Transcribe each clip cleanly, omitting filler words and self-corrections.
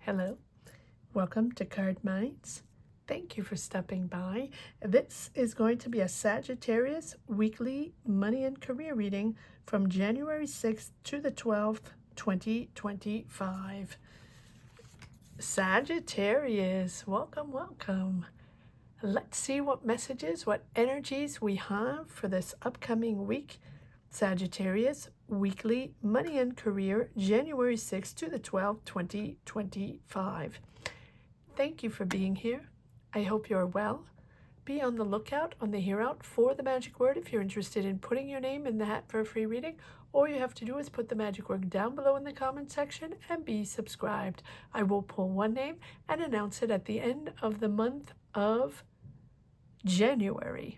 Hello, welcome to Card Minds. Thank you for stopping by. This is going to be a Sagittarius weekly money and career reading from January 6th to the 12th, 2025. Sagittarius, welcome, welcome. Let's see what messages, what energies we have for this upcoming week. Sagittarius weekly money and career, January 6th to the 12th, 2025. Thank you for being here. I hope you're well. Be on the lookout on the Hear Out for the magic word if you're interested in putting your name in the hat for a free reading. All you have to do is put the magic word down below in the comment section and be subscribed. I will pull one name and announce it at the end of the month of January.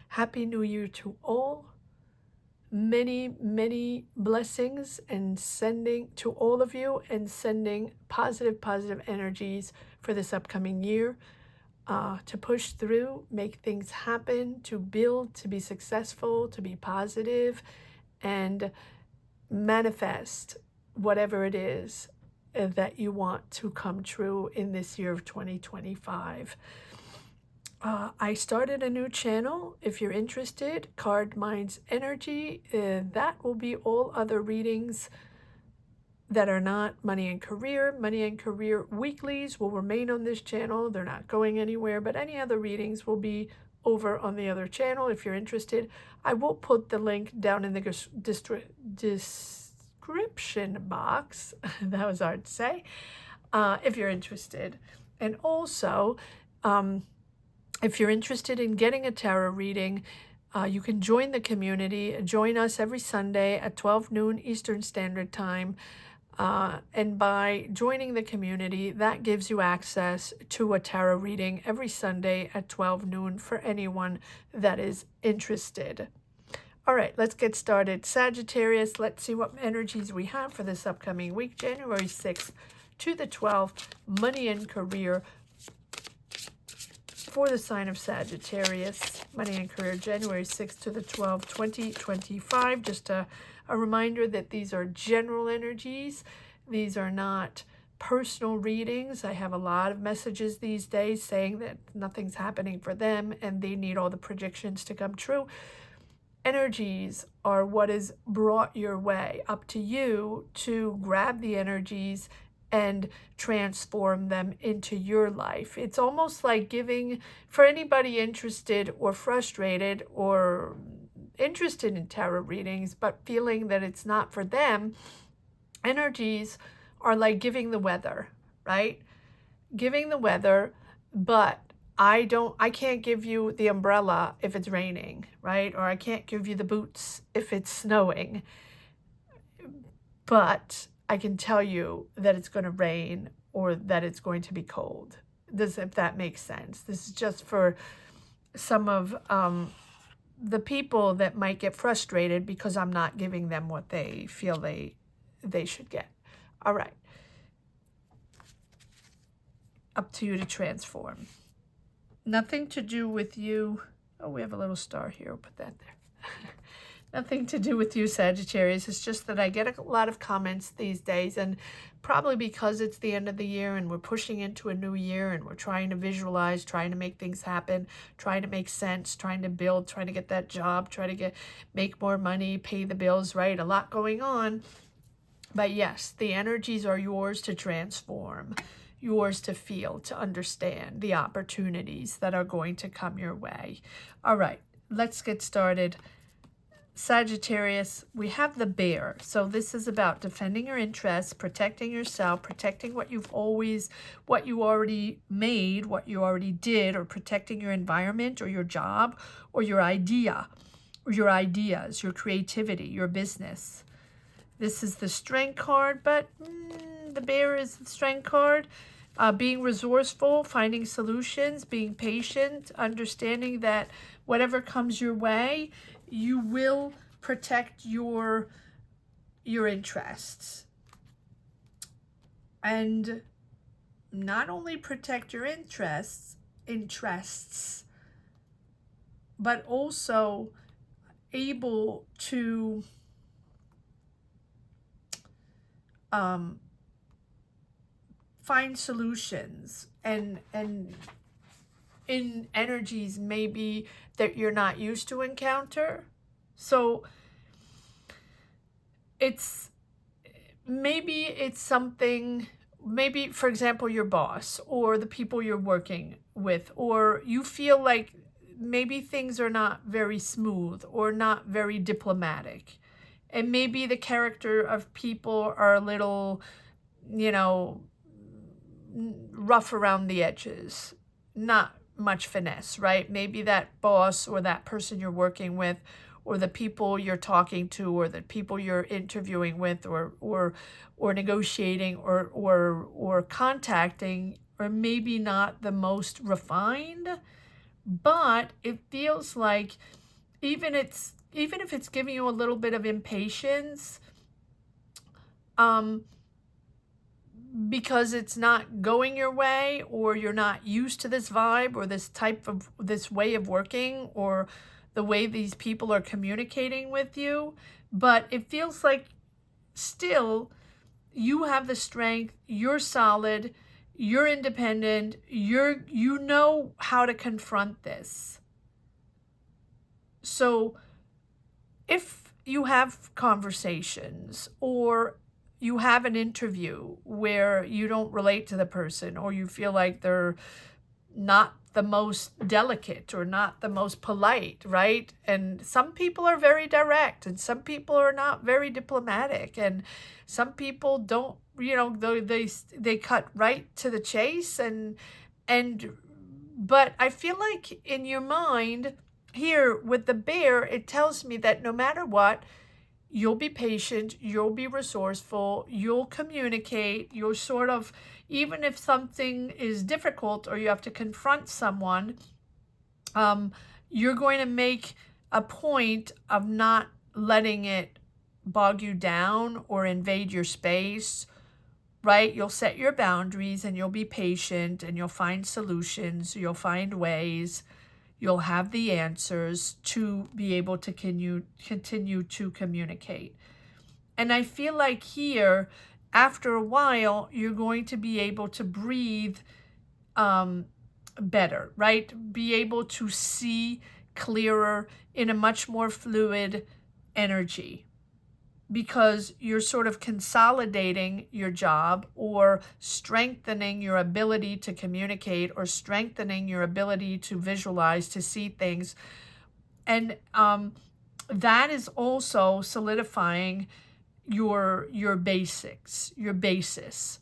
Happy New Year to all. Many blessings, and sending to all of you, and sending positive energies for this upcoming year, to push through, make things happen, to build, to be successful, to be positive, and manifest whatever it is that you want to come true in this year of 2025. I started a new channel. If you're interested, Card Minds Energy. That will be all other readings that are not money and career. Money and career weeklies will remain on this channel. They're not going anywhere, but any other readings will be over on the other channel. If you're interested, I will put the link down in the description box. That was hard to say. If you're interested. And also, if you're interested in getting a tarot reading, you can join the community. Join us every Sunday at 12 noon Eastern Standard Time. And by joining the community, that gives you access to a tarot reading every Sunday at 12 noon for anyone that is interested. All right, let's get started. Sagittarius, let's see what energies we have for this upcoming week, January 6th to the 12th, money and career. For the sign of Sagittarius, money and career, January 6th to the 12th, 2025. Just a reminder that these are general energies. These are not personal readings. I have a lot of messages these days saying that nothing's happening for them and they need all the predictions to come true. Energies are what is brought your way. Up to you to grab the energies and transform them into your life. It's almost like giving, for anybody interested or frustrated or interested in tarot readings but feeling that it's not for them, energies are like giving the weather, right? Giving the weather, but I can't give you the umbrella if it's raining, right? Or I can't give you the boots if it's snowing. But I can tell you that it's going to rain or that it's going to be cold. If that makes sense. This is just for some of the people that might get frustrated because I'm not giving them what they feel they should get. All right. Up to you to transform. Nothing to do with you. Oh, we have a little star here. I'll put that there. Nothing to do with you, Sagittarius. It's just that I get a lot of comments these days, and probably because it's the end of the year and we're pushing into a new year and we're trying to visualize, trying to make things happen, trying to make sense, trying to build, trying to get that job, try to make more money, pay the bills, right? A lot going on. But yes, the energies are yours to transform, yours to feel, to understand the opportunities that are going to come your way. All right, let's get started. Sagittarius, we have the bear. So this is about defending your interests, protecting yourself, protecting what you already made, what you already did, or protecting your environment or your job or your idea or your ideas, your creativity, your business. This is the strength card, but the bear is the strength card. Being resourceful, finding solutions, being patient, understanding that whatever comes your way, you will protect your interests. And not only protect your interests, but also able to find solutions and in energies maybe that you're not used to encounter. So maybe it's something, maybe for example your boss or the people you're working with, or you feel like maybe things are not very smooth or not very diplomatic, and maybe the character of people are a little, you know, rough around the edges, not much finesse, right? Maybe that boss or that person you're working with, or the people you're talking to, or the people you're interviewing with, or negotiating, or contacting, are maybe not the most refined, but it feels like even if it's giving you a little bit of impatience, because it's not going your way, or you're not used to this vibe or this way of working, or the way these people are communicating with you. But it feels like still you have the strength, you're solid, you're independent, you know how to confront this. So if you have conversations, or you have an interview where you don't relate to the person, or you feel like they're not the most delicate or not the most polite, right? And some people are very direct, and some people are not very diplomatic, and some people don't, you know, they cut right to the chase, but I feel like in your mind here with the bear, it tells me that no matter what, you'll be patient, you'll be resourceful, you'll communicate, you'll sort of, even if something is difficult or you have to confront someone, you're going to make a point of not letting it bog you down or invade your space, right? You'll set your boundaries, and you'll be patient, and you'll find solutions, you'll find ways. You'll have the answers to be able to continue to communicate. And I feel like here, after a while, you're going to be able to breathe better, right? Be able to see clearer in a much more fluid energy, because you're sort of consolidating your job, or strengthening your ability to communicate, or strengthening your ability to visualize, to see things. And that is also solidifying your basics, your basis,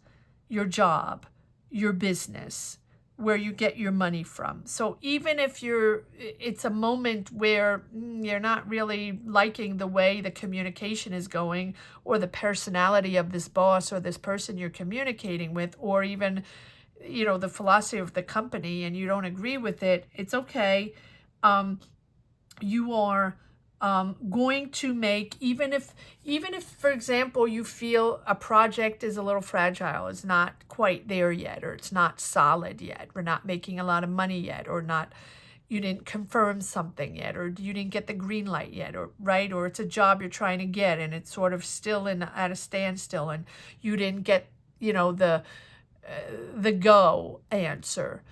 your job, your business, where you get your money from. So even if it's a moment where you're not really liking the way the communication is going, or the personality of this boss or this person you're communicating with, or even, you know, the philosophy of the company, and you don't agree with it, it's okay. You are going to make, even if, for example, you feel a project is a little fragile, it's not quite there yet, or it's not solid yet, we're not making a lot of money yet, or not, you didn't confirm something yet, or you didn't get the green light yet, or right, or it's a job you're trying to get and it's sort of still at a standstill, and you didn't get, you know, the go answer.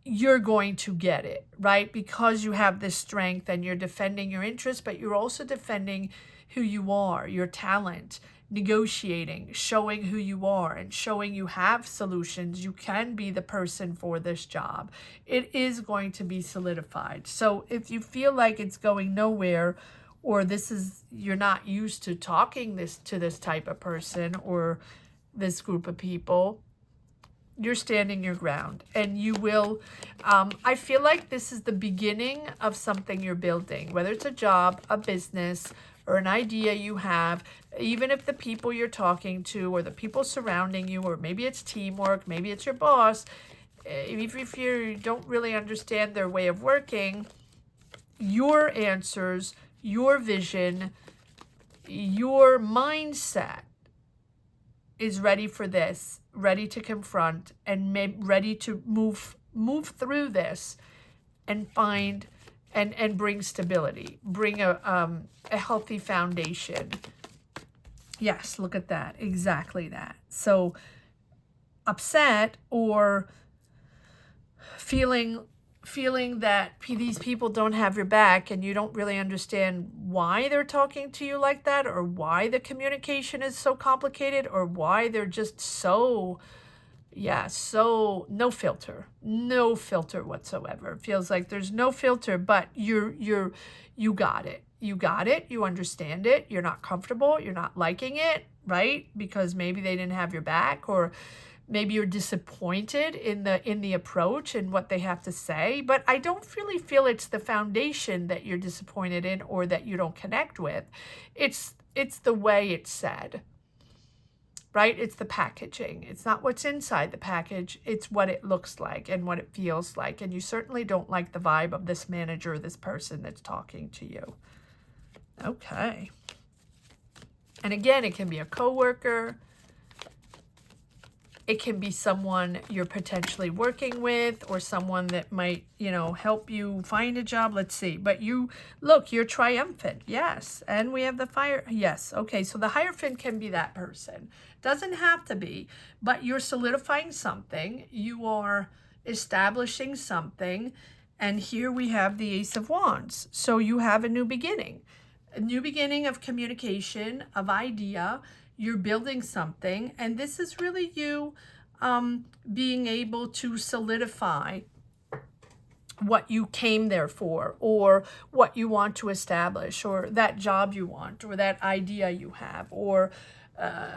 You're going to get it, right? Because you have this strength, and you're defending your interests, but you're also defending who you are, your talent, negotiating, showing who you are, and showing you have solutions. You can be the person for this job. It is going to be solidified. So if you feel like it's going nowhere, or you're not used to talking to this type of person or this group of people, you're standing your ground, and you will, I feel like this is the beginning of something you're building, whether it's a job, a business, or an idea you have. Even if the people you're talking to, or the people surrounding you, or maybe it's teamwork, maybe it's your boss, if you don't really understand their way of working, your answers, your vision, your mindset is ready for this, ready to confront, and ready to move through this, and find and bring stability, bring a healthy foundation. Yes, look at that, exactly that. So upset or feeling that these people don't have your back, and you don't really understand why they're talking to you like that, or why the communication is so complicated, or why they're just so, yeah, so no filter whatsoever. It feels like there's no filter, but you got it. You got it. You understand it. You're not comfortable. You're not liking it, right? Because maybe they didn't have your back, or maybe you're disappointed in the approach and what they have to say. But I don't really feel it's the foundation that you're disappointed in or that you don't connect with. It's the way it's said, right? It's the packaging. It's not what's inside the package. It's what it looks like and what it feels like. And you certainly don't like the vibe of this manager, this person that's talking to you. Okay. And again, it can be a coworker. It can be someone you're potentially working with, or someone that might, help you find a job. Let's see. But you're triumphant. Yes. And we have the fire. Yes. Okay. So the Hierophant can be that person. Doesn't have to be, but you're solidifying something. You are establishing something. And here we have the Ace of Wands. So you have a new beginning of communication, of idea. You're building something, and this is really you being able to solidify what you came there for, or what you want to establish, or that job you want, or that idea you have, or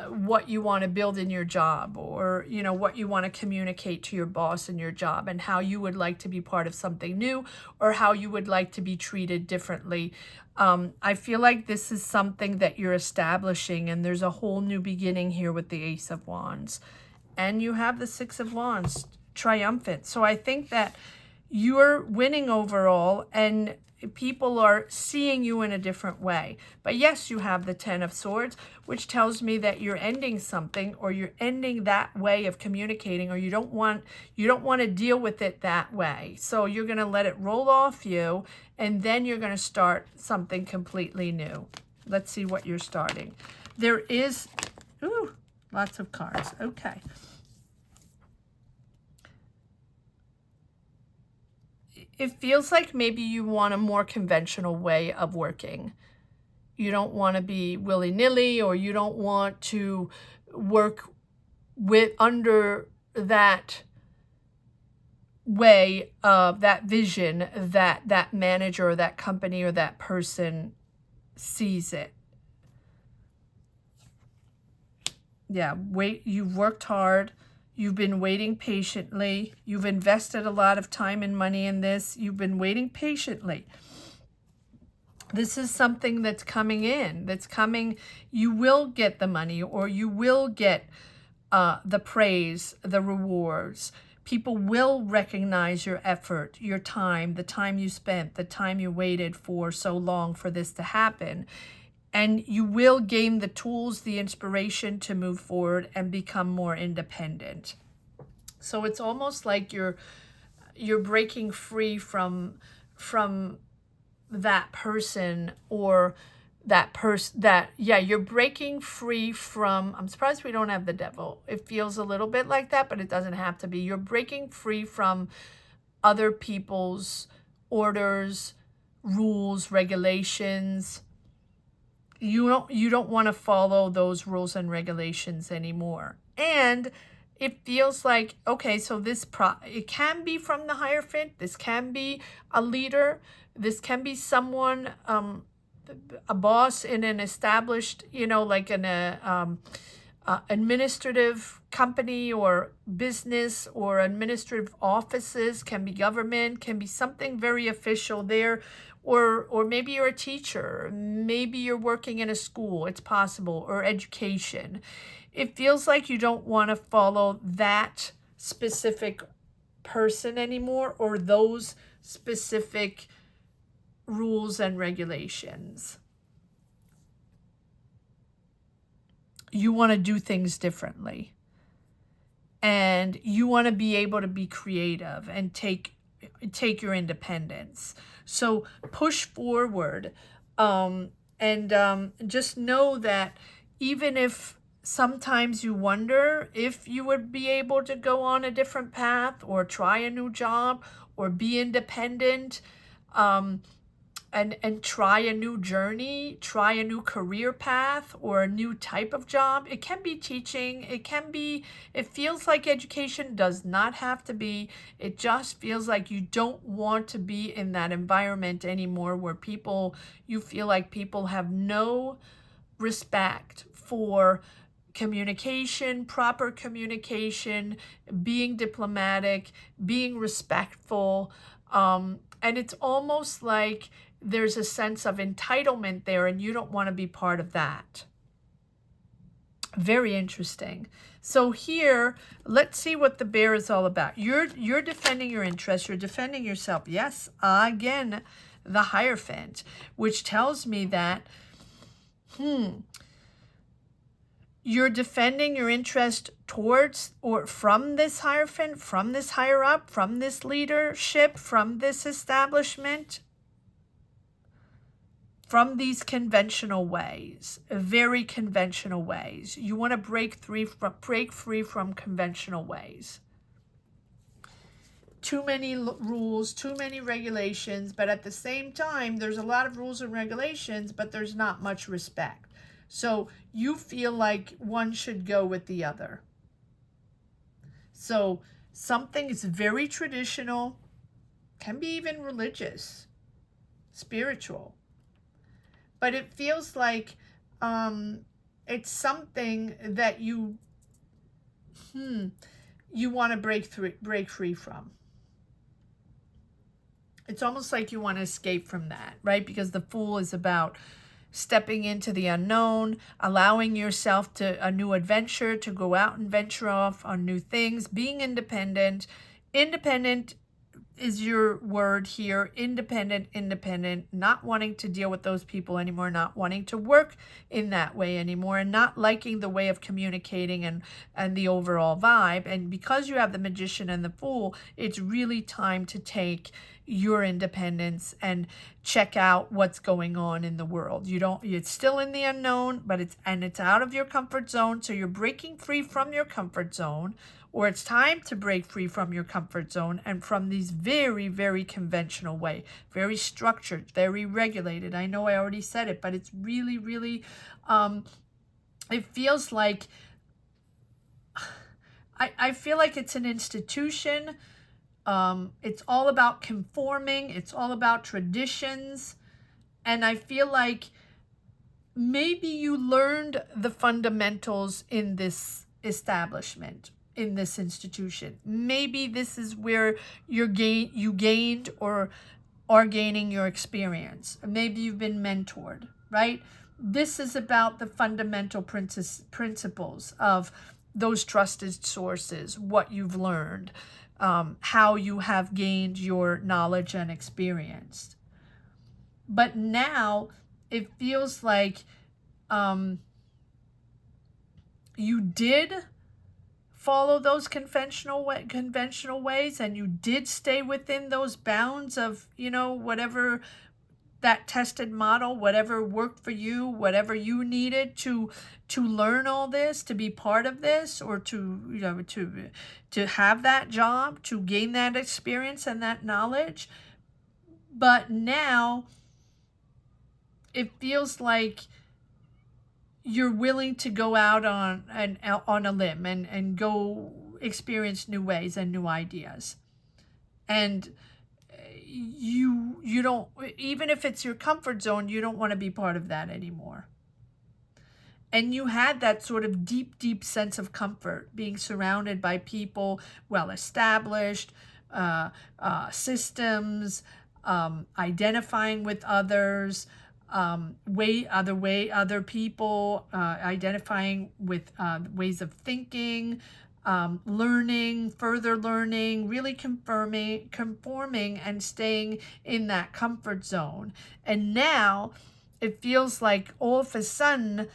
what you want to build in your job, or what you want to communicate to your boss in your job, and how you would like to be part of something new, or how you would like to be treated differently. I feel like this is something that you're establishing, and there's a whole new beginning here with the Ace of Wands. And you have the Six of Wands, triumphant. So I think that you're winning overall, and people are seeing you in a different way. But yes, you have the Ten of Swords, which tells me that you're ending something, or you're ending that way of communicating, or you don't want to deal with it that way. So you're going to let it roll off you, and then you're going to start something completely new. Let's see what you're starting. There is, lots of cards. Okay. It feels like maybe you want a more conventional way of working. You don't want to be willy-nilly, or you don't want to work under that way of that vision that manager or that company or that person sees it. Yeah, you've worked hard. You've been waiting patiently. You've invested a lot of time and money in this. You've been waiting patiently. This is something that's coming in, that's coming. You will get the money, or you will get the praise, the rewards. People will recognize your effort, your time, the time you spent, the time you waited for so long for this to happen. And you will gain the tools, the inspiration to move forward and become more independent. So it's almost like you're breaking free from that person, or you're breaking free from, I'm surprised we don't have the Devil. It feels a little bit like that, but it doesn't have to be. You're breaking free from other people's orders, rules, regulations. You don't want to follow those rules and regulations anymore. And it feels like, okay, so it can be from the Hierophant. This can be a leader. This can be someone, a boss in an established, like an administrative company or business, or administrative offices. Can be government, can be something very official there. Or maybe you're a teacher. Maybe you're working in a school. It's possible. Or education. It feels like you don't want to follow that specific person anymore, or those specific rules and regulations. You want to do things differently. And you want to be able to be creative and take your independence. So push forward, and just know that even if Sometimes you wonder if you would be able to go on a different path or try a new job or be independent, and try a new journey, try a new career path or a new type of job. It can be teaching. It feels like education. Does not have to be. It just feels like you don't want to be in that environment anymore where you feel like people have no respect for communication, proper communication, being diplomatic, being respectful. And it's almost like there's a sense of entitlement there, and you don't want to be part of that. Very interesting. So here, let's see what the bear is all about. You're defending your interests. You're defending yourself. Yes, again, the Hierophant, which tells me that, you're defending your interest towards or from this Hierophant, from this higher up, from this leadership, from this establishment, from these conventional ways, very conventional ways. You want to break free from conventional ways. Too many rules, too many regulations, but at the same time, there's a lot of rules and regulations, but there's not much respect. So you feel like one should go with the other. So something is very traditional, can be even religious, spiritual. But it feels like it's something that you want to break free from. It's almost like you want to escape from that, right? Because the Fool is about stepping into the unknown, allowing yourself to a new adventure, to go out and venture off on new things, being independent. Independent is your word here. Independent, not wanting to deal with those people anymore, not wanting to work in that way anymore, and not liking the way of communicating and the overall vibe. And because you have the Magician and the Fool, it's really time to take your independence and check out what's going on in the world. It's still in the unknown, but it's out of your comfort zone. So you're breaking free from your comfort zone, or it's time to break free from your comfort zone and from these very, very conventional way, very structured, very regulated. I know I already said it, but it's really, really, it feels like, I feel like it's an institution. It's all about conforming. It's all about traditions. And I feel like maybe you learned the fundamentals in this establishment, in this institution. Maybe this is where you gained or are gaining your experience. Maybe you've been mentored, right? This is about the fundamental principles of those trusted sources, what you've learned, how you have gained your knowledge and experience. But now it feels like you did follow those conventional ways, and you did stay within those bounds of, whatever that tested model, whatever worked for you, whatever you needed to learn all this, to be part of this, or to have that job, to gain that experience and that knowledge. But now it feels like you're willing to go out on a limb and go experience new ways and new ideas. And you don't, even if it's your comfort zone, you don't want to be part of that anymore. And you had that sort of deep sense of comfort being surrounded by people, well-established, systems, identifying with others, other people, identifying with ways of thinking, further learning, really conforming and staying in that comfort zone. And now it feels like all of a sudden,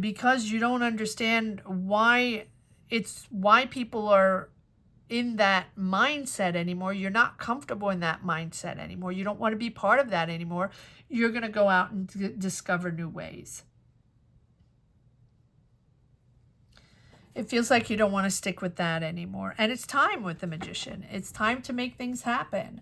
because you don't understand why people are in that mindset anymore, you're not comfortable in that mindset anymore, you don't want to be part of that anymore, you're going to go out and discover new ways. it feels like you don't want to stick with that anymore. And it's time with the Magician. It's time to make things happen.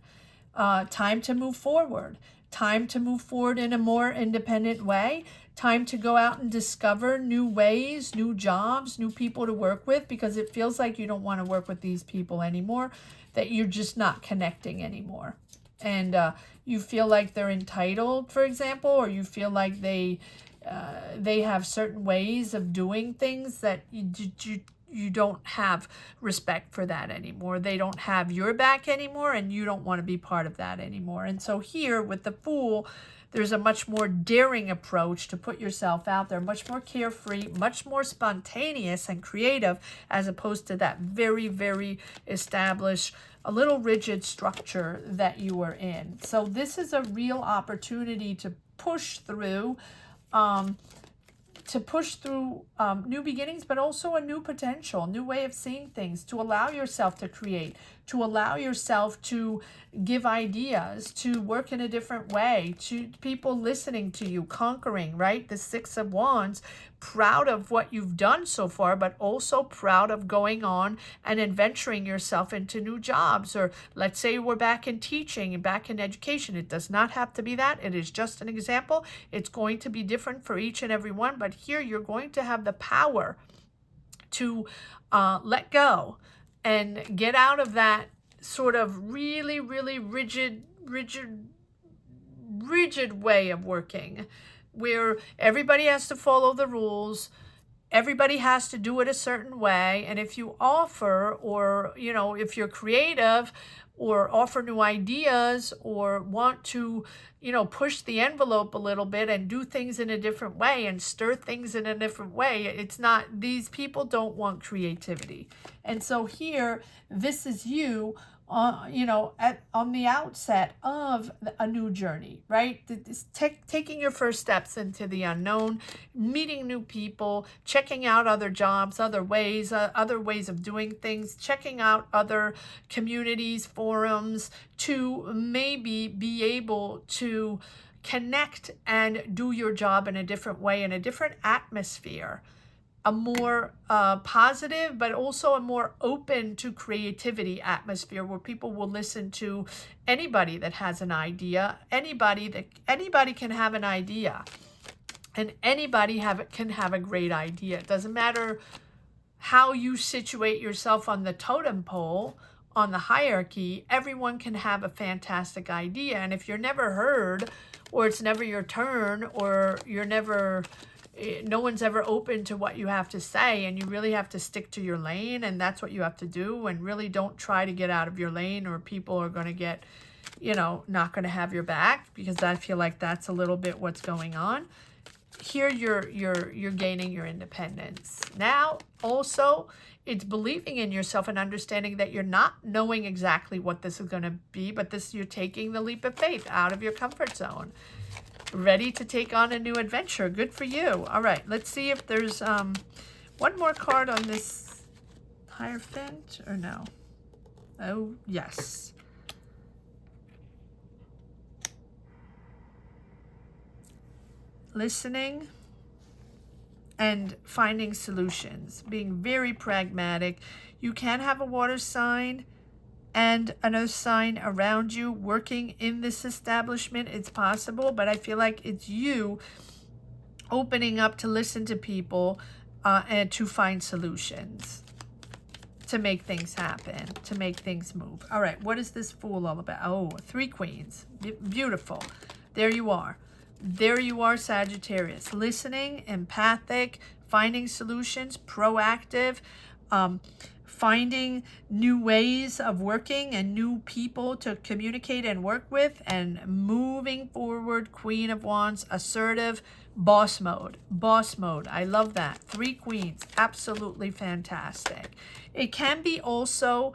Time to move forward. Time to move forward in a more independent way. Time to go out and discover new ways, new jobs, new people to work with, because it feels like you don't want to work with these people anymore, that you're just not connecting anymore. And you feel like they're entitled, for example, or you feel like they have certain ways of doing things that you don't have respect for that anymore. They don't have your back anymore, and you don't want to be part of that anymore. And so here with the Fool, there's a much more daring approach to put yourself out there, much more carefree, much more spontaneous and creative, as opposed to that very, very established, a little rigid structure that you were in. So this is a real opportunity to push through new beginnings, but also a new potential, new way of seeing things, to allow yourself to create, to allow yourself to give ideas, to work in a different way, to people listening to you, conquering, right? The Six of Wands, proud of what you've done so far, but also proud of going on and adventuring yourself into new jobs. Or let's say we're back in teaching and back in education. It does not have to be that. It is just an example. It's going to be different for each and every one, but here you're going to have the power to let go and get out of that sort of really, really rigid way of working, where everybody has to follow the rules, everybody has to do it a certain way. And if you offer, or, you know, if you're creative or offer new ideas or want to, you know, push the envelope a little bit and do things in a different way and stir things in a different way, it's not, these people don't want creativity. And so here, this is you, you know, on the outset of a new journey, right? Taking your first steps into the unknown, meeting new people, checking out other jobs, other ways of doing things, checking out other communities, forums, to maybe be able to connect and do your job in a different way, in a different atmosphere. A more positive, but also a more open to creativity atmosphere, where people will listen to anybody that has an idea. Anybody can have an idea, and anybody can have a great idea. It doesn't matter how you situate yourself on the totem pole, on the hierarchy. Everyone can have a fantastic idea, and if you're never heard, or it's never your turn, or no one's ever open to what you have to say, and you really have to stick to your lane, and that's what you have to do, and really don't try to get out of your lane, or people are going to get, you know, not going to have your back, because I feel like that's a little bit what's going on. Here you're gaining your independence. Now also, it's believing in yourself and understanding that you're not knowing exactly what this is going to be, but you're taking the leap of faith out of your comfort zone. Ready to take on a new adventure. Good for you. All right, let's see if there's one more card on this Hierophant, or no? Oh, yes. Listening and finding solutions, being very pragmatic. You can have a water sign and another sign around you working in this establishment. It's possible, but I feel like it's you opening up to listen to people and to find solutions, to make things happen, to make things move. All right, what is this Fool all about? Oh, 3 queens. Beautiful. There you are. There you are, Sagittarius. Listening, empathic, finding solutions, proactive, finding new ways of working and new people to communicate and work with, and moving forward. Queen of Wands, assertive, boss mode. Boss mode. I love that. 3 queens. Absolutely fantastic. It can be also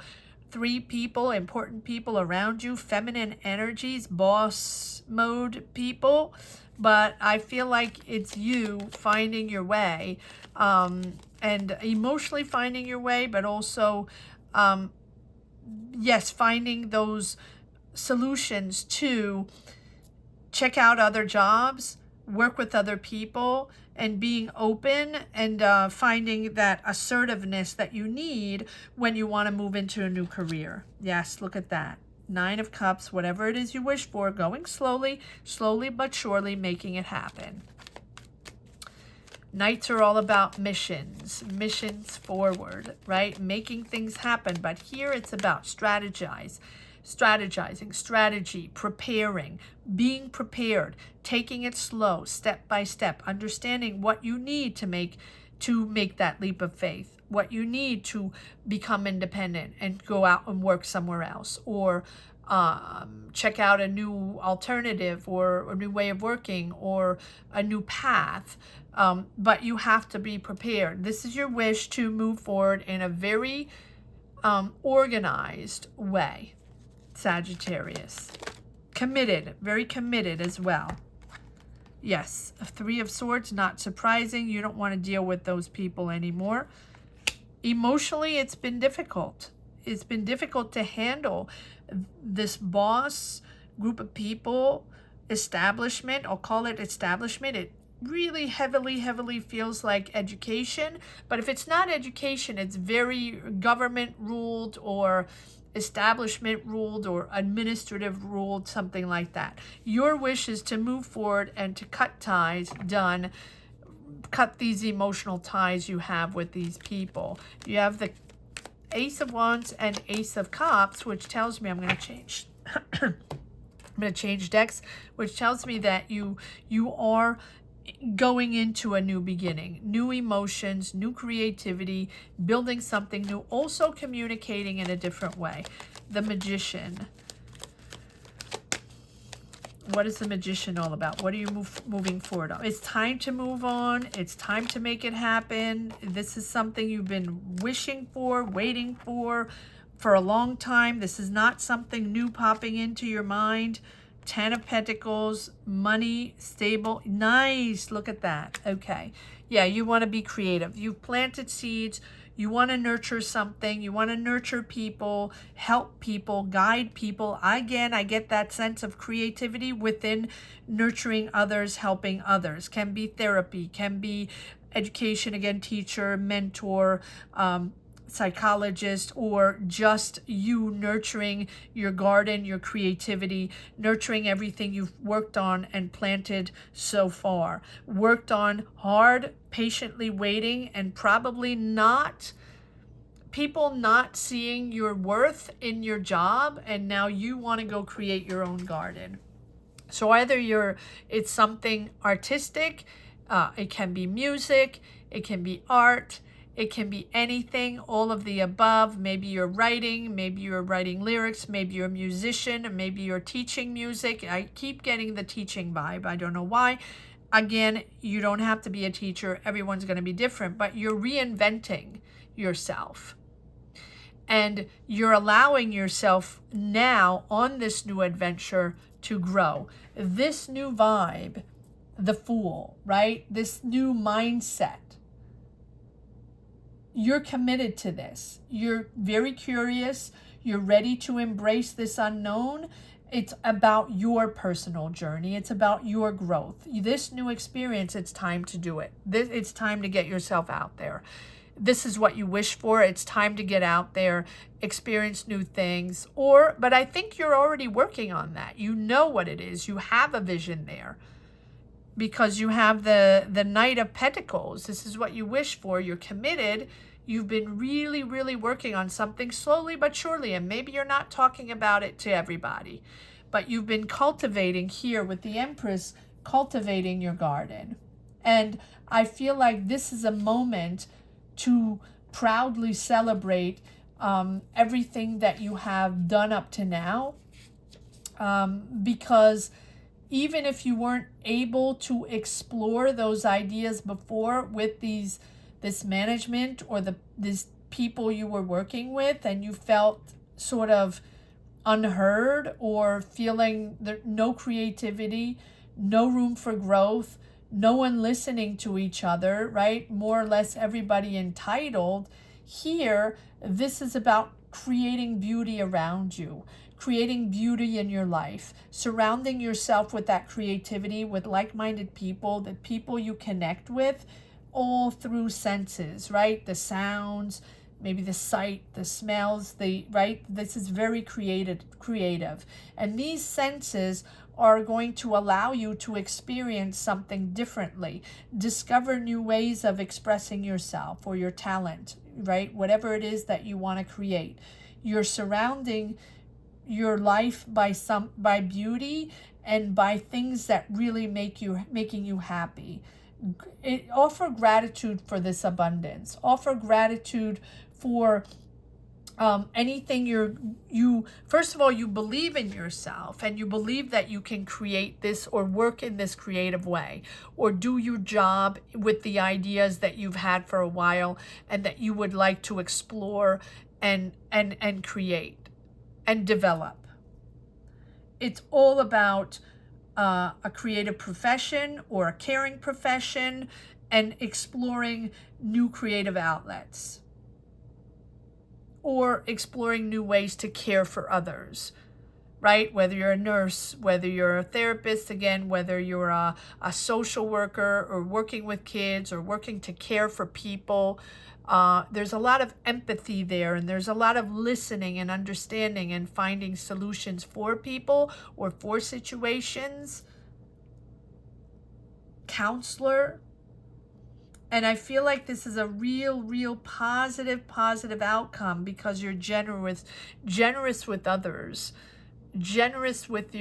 3 people, important people around you, feminine energies, boss mode people, but I feel like it's you finding your way, and emotionally finding your way, but also, yes, finding those solutions to check out other jobs, work with other people, and being open and finding that assertiveness that you need when you want to move into a new career. Yes, look at that. 9 of Cups, whatever it is you wish for, going slowly, slowly but surely making it happen. Knights are all about missions forward, right? Making things happen. But here it's about strategizing, strategy, preparing, being prepared, taking it slow, step by step, understanding what you need to make that leap of faith, what you need to become independent and go out and work somewhere else, or check out a new alternative or a new way of working or a new path. But you have to be prepared. This is your wish to move forward in a very organized way, Sagittarius. Committed, very committed as well. Yes, 3 of Swords, not surprising. You don't want to deal with those people anymore. Emotionally, it's been difficult. It's been difficult to handle this boss, group of people, establishment. I'll call it establishment. It really heavily feels like education. But if it's not education, it's very government ruled or establishment ruled or administrative ruled, something like that. Your wish is to move forward and to cut ties, done. Cut these emotional ties you have with these people. You have the Ace of Wands and Ace of Cups, which tells me I'm going to change. I'm going to change decks, which tells me that you are going into a new beginning, new emotions, new creativity, building something new, also communicating in a different way. The Magician. What is the Magician all about? What are you moving forward on? It's time to move on. It's time to make it happen. This is something you've been wishing for, waiting for a long time. This is not something new popping into your mind. 10 of Pentacles, money, stable. Nice. Look at that. Okay. Yeah, you want to be creative. You've planted seeds. You want to nurture something. You want to nurture people, help people, guide people. Again, I get that sense of creativity within nurturing others, helping others. Can be therapy, can be education, again, teacher, mentor, psychologist, or just you nurturing your garden, your creativity, nurturing everything you've worked on and planted so far. Worked on hard, patiently waiting, and probably people not seeing your worth in your job, and now you want to go create your own garden. So either it's something artistic, it can be music, it can be art, it can be anything, all of the above. Maybe you're writing lyrics, maybe you're a musician, maybe you're teaching music. I keep getting the teaching vibe. I don't know why. Again, you don't have to be a teacher. Everyone's going to be different, but you're reinventing yourself. And you're allowing yourself now on this new adventure to grow. This new vibe, the Fool, right? This new mindset. You're committed to this. You're very curious. You're ready to embrace this unknown. It's about your personal journey. It's about your growth. This new experience, it's time to do it. It's time to get yourself out there. This is what you wish for. It's time to get out there, experience new things. But I think you're already working on that. You know what it is. You have a vision there. Because you have the Knight of Pentacles. This is what you wish for. You're committed. You've been really, really working on something slowly but surely. And maybe you're not talking about it to everybody. But you've been cultivating here with the Empress, cultivating your garden. And I feel like this is a moment to proudly celebrate everything that you have done up to now. Because even if you weren't able to explore those ideas before with this management or these people you were working with, and you felt sort of unheard or feeling no creativity, no room for growth, no one listening to each other, right? More or less everybody entitled. Here, this is about creating beauty around you, creating beauty in your life, surrounding yourself with that creativity, with like-minded people, the people you connect with, all through senses, right? The sounds, maybe the sight, the smells, right? This is very creative. And these senses are going to allow you to experience something differently, discover new ways of expressing yourself or your talent, right? Whatever it is that you want to create. You're surrounding your life by beauty and by things that really making you happy. Offer gratitude for this abundance. Offer gratitude for anything you first of all, you believe in yourself and you believe that you can create this or work in this creative way or do your job with the ideas that you've had for a while and that you would like to explore and create and develop. It's all about a creative profession or a caring profession and exploring new creative outlets or exploring new ways to care for others, right? Whether you're a nurse, whether you're a therapist, again, whether you're a social worker or working with kids or working to care for people, there's a lot of empathy there, and there's a lot of listening and understanding and finding solutions for people or for situations. Counselor. And I feel like this is a real positive outcome because you're generous with others, generous with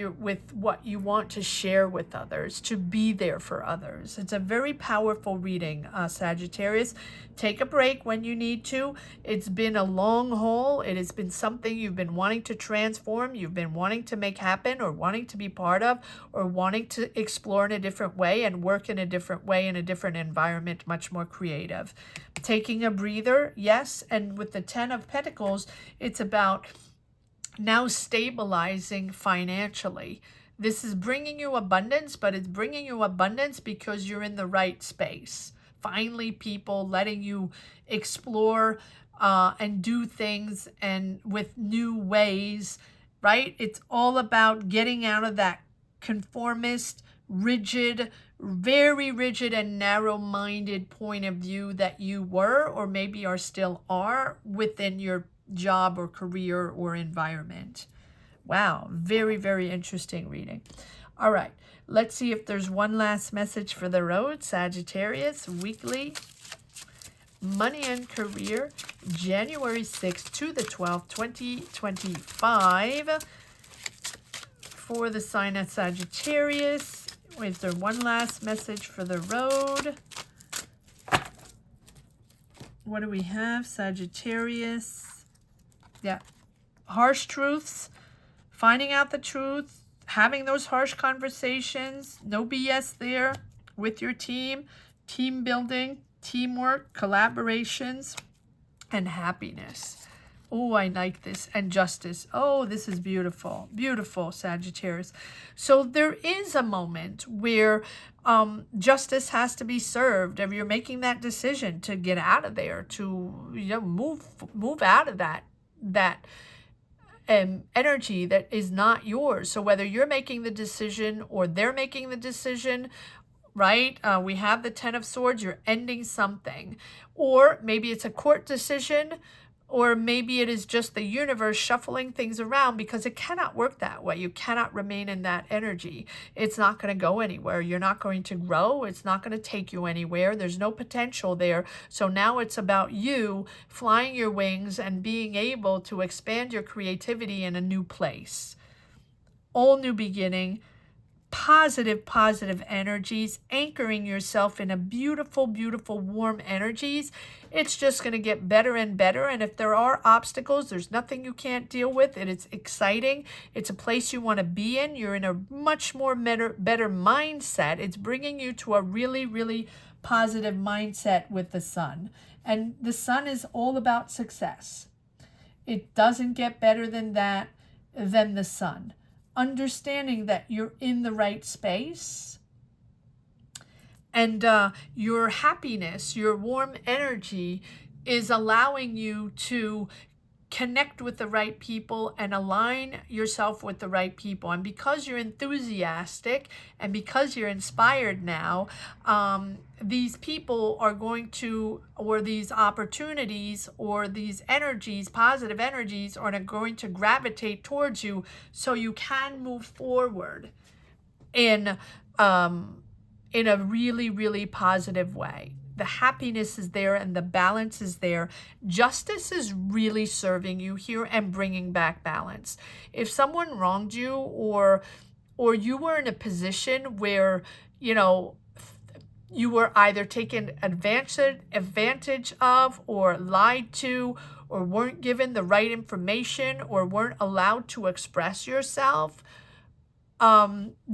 what you want to share with others, to be there for others. It's a very powerful reading, Sagittarius. Take a break when you need to. It's been a long haul. It has been something you've been wanting to transform, you've been wanting to make happen or wanting to be part of or wanting to explore in a different way and work in a different way in a different environment, much more creative. Taking a breather, yes, and with the 10 of Pentacles, it's about now stabilizing financially. This is bringing you abundance, but it's bringing you abundance because you're in the right space. Finally, people letting you explore and do things and with new ways, right? It's all about getting out of that conformist, rigid, very rigid and narrow-minded point of view that you were or maybe are still are within your job or career or environment. Wow, very interesting reading. All right, let's see if there's one last message for the road. Sagittarius, weekly money and career, January 6th to the 12th, 2025. For the sign of Sagittarius, is there one last message for the road? What do we have? Sagittarius. Yeah, harsh truths, finding out the truth, having those harsh conversations, no BS there with your team, team building, teamwork, collaborations, and happiness. Oh, I like this. And justice. Oh, this is beautiful. Beautiful, Sagittarius. So there is a moment where justice has to be served. If you're making that decision to get out of there, to move out of that energy that is not yours. So whether you're making the decision or they're making the decision, right? We have the 10 of Swords, you're ending something. Or maybe it's a court decision, or maybe it is just the universe shuffling things around because it cannot work that way. You cannot remain in that energy. It's not going to go anywhere. You're not going to grow. It's not going to take you anywhere. There's no potential there. So now it's about you flying your wings and being able to expand your creativity in a new place. All new beginning. Positive energies, anchoring yourself in a beautiful warm energies. It's just going to get better and better, and if there are obstacles, there's nothing you can't deal with. And it's exciting. It's a place you want to be in. You're in a much more better mindset. It's bringing you to a really positive mindset with the sun, and the sun is all about success. It doesn't get better than that, than the sun. Understanding that you're in the right space and your happiness, your warm energy is allowing you to connect with the right people and align yourself with the right people. And because you're enthusiastic and because you're inspired now, these people are going to, or these opportunities or these energies, positive energies, are going to gravitate towards you so you can move forward in a really, really positive way. The happiness is there and the balance is there. Justice is really serving you here and bringing back balance. If someone wronged you, or you were in a position where, you know, you were either taken advantage of or lied to, or weren't given the right information, or weren't allowed to express yourself,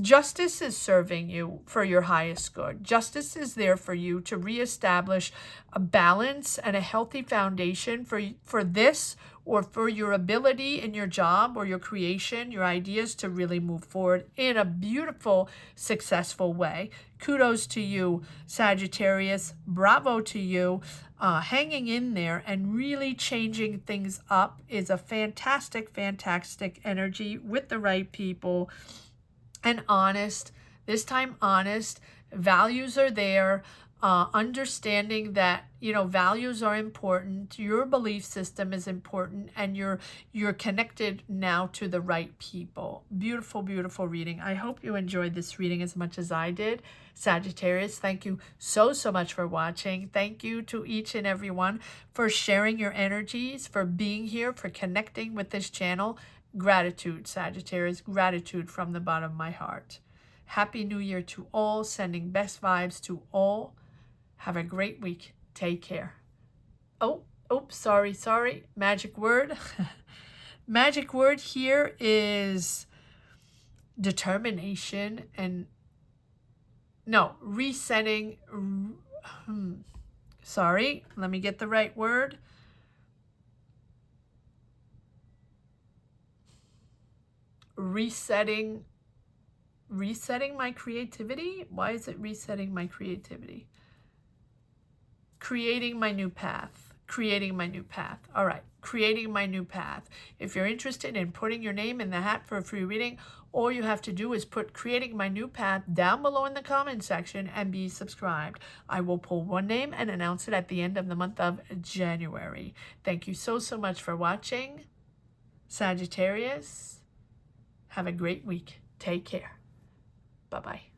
justice is serving you for your highest good. Justice is there for you to reestablish a balance and a healthy foundation for this, or for your ability in your job or your creation, your ideas, to really move forward in a beautiful, successful way. Kudos to you, Sagittarius. Bravo to you. Hanging in there and really changing things up is a fantastic, fantastic energy with the right people. And honest, this time honest, values are there, understanding that, you know, values are important, your belief system is important, and you're connected now to the right people. Beautiful, beautiful reading. I hope you enjoyed this reading as much as I did. Sagittarius, thank you so much for watching. Thank you to each and every one for sharing your energies, for being here, for connecting with this channel. Gratitude, Sagittarius, gratitude from the bottom of my heart. Happy New Year to all, sending best vibes to all. Have a great week. Take care. Oh, sorry. Magic word. Magic word here is determination and, no, resetting. Sorry, let me get the right word. Resetting my creativity. Why is it resetting my creativity? Creating my new path. All right, creating my new path. If you're interested in putting your name in the hat for a free reading, all you have to do is put creating my new path down below in the comment section and be subscribed. I will pull one name and announce it at the end of the month of January. Thank you so much for watching, Sagittarius. Have a great week. Take care. Bye-bye.